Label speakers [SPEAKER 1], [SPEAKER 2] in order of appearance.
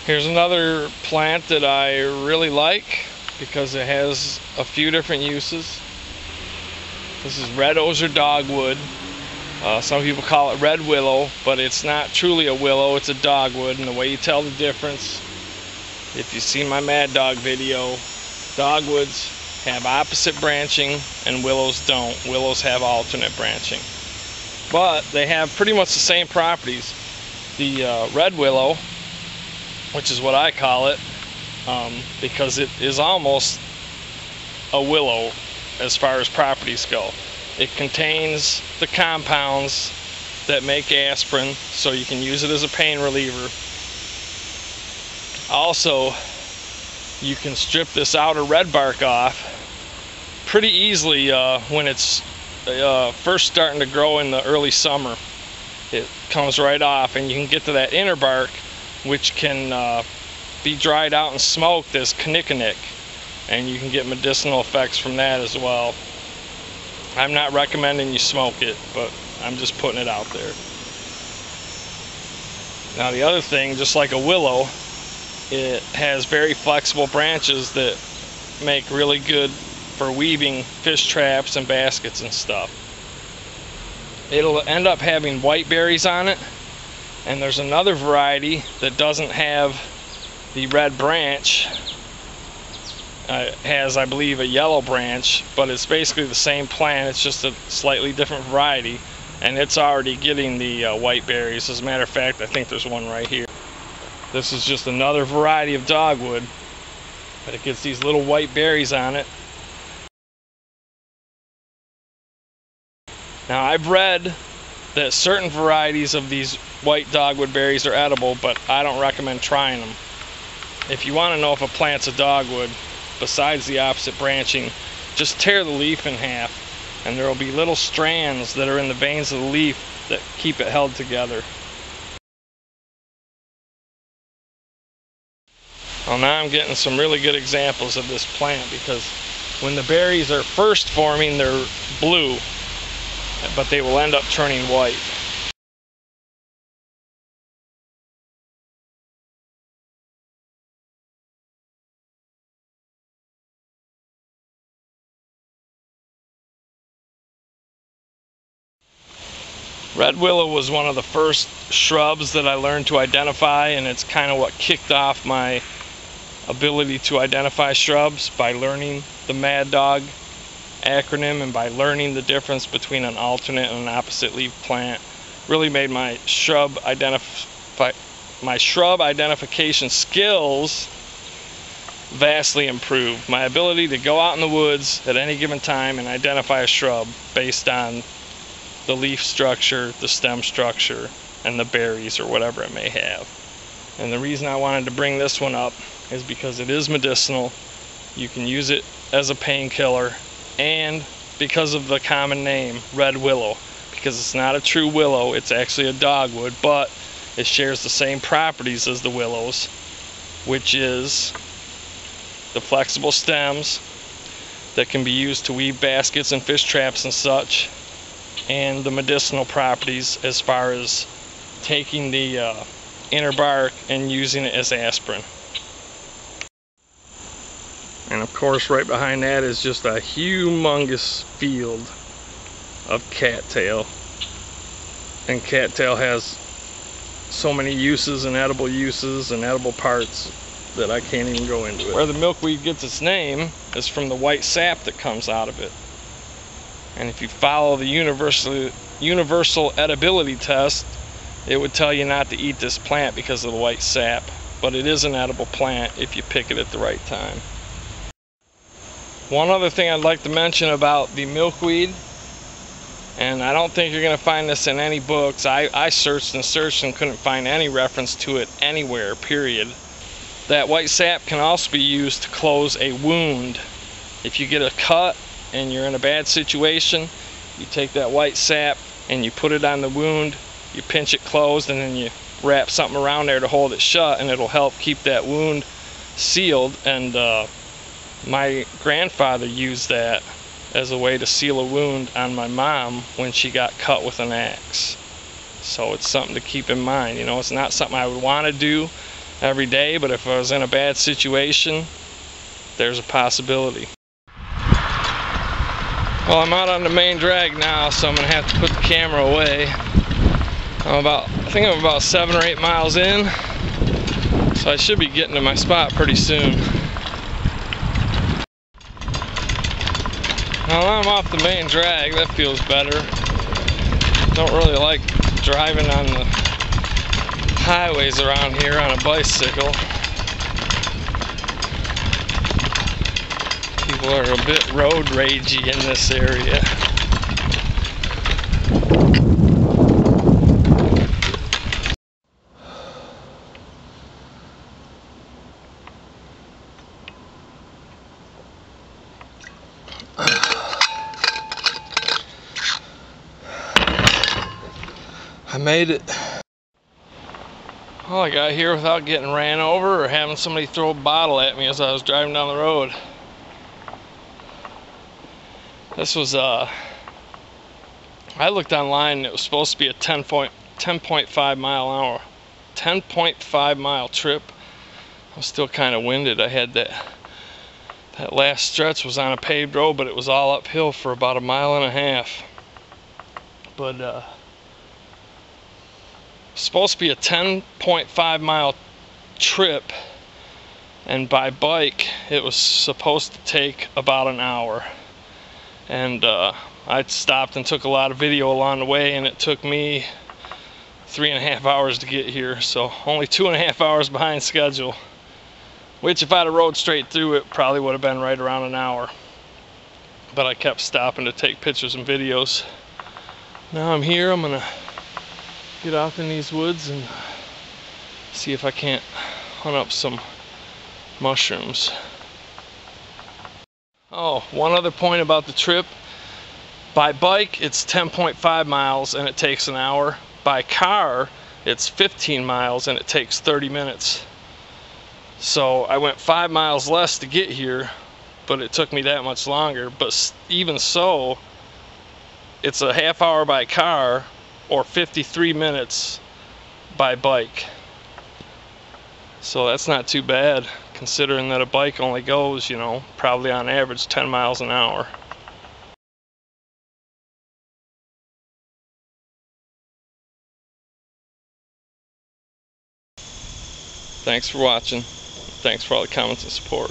[SPEAKER 1] Here's another plant that I really like because it has a few different uses. This is red osier dogwood. Some people call it red willow, but it's not truly a willow, it's a dogwood. And the way you tell the difference, if you've seen my Mad Dog video, dogwoods have opposite branching and willows don't. Willows have alternate branching. But they have pretty much the same properties. The red willow, which is what I call it, because it is almost a willow as far as properties go. It contains the compounds that make aspirin, so you can use it as a pain reliever. Also, you can strip this outer red bark off pretty easily when it's first starting to grow in the early summer. It comes right off, and you can get to that inner bark, which can be dried out and smoked as kinnikinnick, and you can get medicinal effects from that as well. I'm not recommending you smoke it, but I'm just putting it out there. Now the other thing, just like a willow, it has very flexible branches that make really good for weaving fish traps and baskets and stuff. It'll end up having white berries on it, and there's another variety that doesn't have the red branch. It has, I believe, a yellow branch, but it's basically the same plant, it's just a slightly different variety, and it's already getting the white berries. As a matter of fact, I think there's one right here. This is just another variety of dogwood, but it gets these little white berries on it. Now, I've read that certain varieties of these white dogwood berries are edible, but I don't recommend trying them. If you want to know if a plant's a dogwood, besides the opposite branching, just tear the leaf in half, and there will be little strands that are in the veins of the leaf that keep it held together. Well, now I'm getting some really good examples of this plant, because when the berries are first forming, they're blue, but they will end up turning white. Red willow was one of the first shrubs that I learned to identify, and it's kind of what kicked off my ability to identify shrubs, by learning the Mad Dog acronym and by learning the difference between an alternate and an opposite leaf plant. Really made my shrub identification skills vastly improved. My ability to go out in the woods at any given time and identify a shrub based on the leaf structure, the stem structure, and the berries or whatever it may have. And the reason I wanted to bring this one up is because it is medicinal. You can use it as a painkiller, and because of the common name, red willow, because it's not a true willow, it's actually a dogwood, but it shares the same properties as the willows, which is the flexible stems that can be used to weave baskets and fish traps and such, and the medicinal properties as far as taking the inner bark and using it as aspirin. And of course, right behind that is just a humongous field of cattail. And cattail has so many uses and edible parts that I can't even go into it. Where the milkweed gets its name is from the white sap that comes out of it. And if you follow the universal edibility test, it would tell you not to eat this plant because of the white sap. But it is an edible plant if you pick it at the right time. One other thing I'd like to mention about the milkweed, and I don't think you're going to find this in any books. I searched and searched and couldn't find any reference to it anywhere, period. That white sap can also be used to close a wound. If you get a cut and you're in a bad situation, you take that white sap and you put it on the wound, you pinch it closed, and then you wrap something around there to hold it shut, and it'll help keep that wound sealed. And my grandfather used that as a way to seal a wound on my mom when she got cut with an axe. So it's something to keep in mind. You know, it's not something I would want to do, every day, but if I was in a bad situation, there's a possibility. Well, I'm out on the main drag now, so I'm gonna have to put the camera away. I think I'm about 7 or 8 miles in, so I should be getting to my spot pretty soon. Now I'm off the main drag, that feels better. Don't really like driving on the highways around here on a bicycle. People are a bit road ragey in this area. I made it. Well, I got here without getting ran over or having somebody throw a bottle at me as I was driving down the road. This was I looked online and it was supposed to be a 10.5 mile trip. I was still kind of winded. I had that last stretch was on a paved road, but it was all uphill for about 1.5 miles. But supposed to be a 10.5 mile trip, and by bike it was supposed to take about an hour. And I stopped and took a lot of video along the way, and it took me 3.5 hours to get here, so only 2.5 hours behind schedule, which if I'd have rode straight through it probably would have been right around an hour. But I kept stopping to take pictures and videos. Now I'm here. I'm gonna get out in these woods and see if I can't hunt up some mushrooms. Oh, one other point about the trip. By bike, it's 10.5 miles and it takes an hour. By car, it's 15 miles and it takes 30 minutes. So I went 5 miles less to get here, but it took me that much longer. But even so, it's a half hour by car or 53 minutes by bike. So that's not too bad, considering that a bike only goes, you know, probably on average 10 miles an hour. Thanks for watching. Thanks for all the comments and support.